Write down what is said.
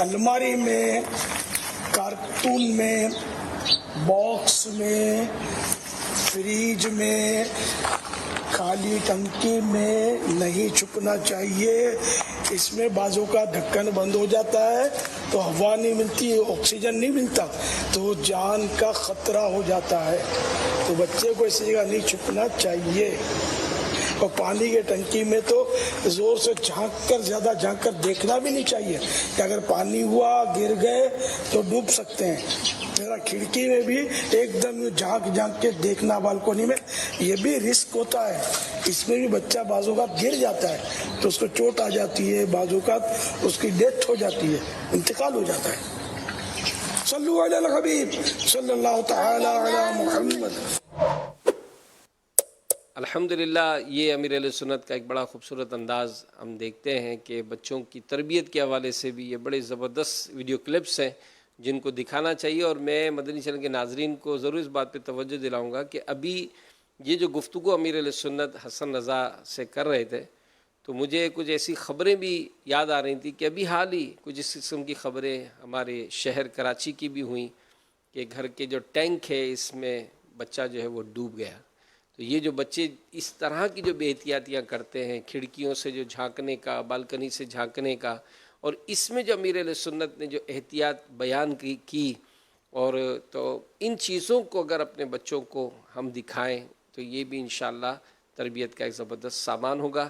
अलमारी में, कारतून में, बॉक्स में, फ्रिज में, खाली टंकी में नहीं छुपना चाहिए। इसमें बाजू का ढक्कन बंद हो जाता है तो हवा नहीं मिलती, ऑक्सीजन नहीं मिलता, तो जान का खतरा हो जाता है। तो बच्चे को इस जगह नहीं छुपना चाहिए। और पानी के टंकी में तो जोर से ज़्यादा झांक कर देखना भी नहीं चाहिए कि अगर पानी हुआ गिर गए तो डूब सकते हैं। मेरा खिड़की में भी एकदम झांक के देखना बालकोनी में, ये भी रिस्क होता है। इसमें भी बच्चा बाजूकात गिर जाता है तो उसको चोट आ जाती है, बाजूकात उसकी डेथ हो जाती है, इंतकाल हो जाता है। सल्लु अलल हबीब सल्लल्लाहु तआला अला मुहम्मद। अल्हम्दुलिल्लाह, ये अमीर अहले सुन्नत का एक बड़ा खूबसूरत अंदाज़ हम देखते हैं कि बच्चों की तरबियत के हवाले से भी ये बड़े ज़बरदस्त वीडियो क्लिप्स हैं जिनको दिखाना चाहिए। और मैं मदनी चैनल के नाज़रीन को ज़रूर इस बात पे तवज्जो दिलाऊंगा कि अभी ये जो गुफ्तगू अमीर अहले सुन्नत हसन रज़ा से कर रहे थे तो मुझे कुछ ऐसी ख़बरें भी याद आ रही थी कि अभी हाल ही कुछ इस किस्म की ख़बरें हमारे शहर कराची की भी हुई कि घर के जो टैंक है इसमें बच्चा जो है वो डूब गया। तो ये जो बच्चे इस तरह की जो बेहतियातियाँ करते हैं, खिड़कियों से जो झांकने का, बालकनी से झांकने का, और इसमें जो अमीर अहले सुन्नत ने जो एहतियात बयान की और तो इन चीज़ों को अगर अपने बच्चों को हम दिखाएं तो ये भी इंशाअल्लाह तरबियत का एक ज़बरदस्त सामान होगा।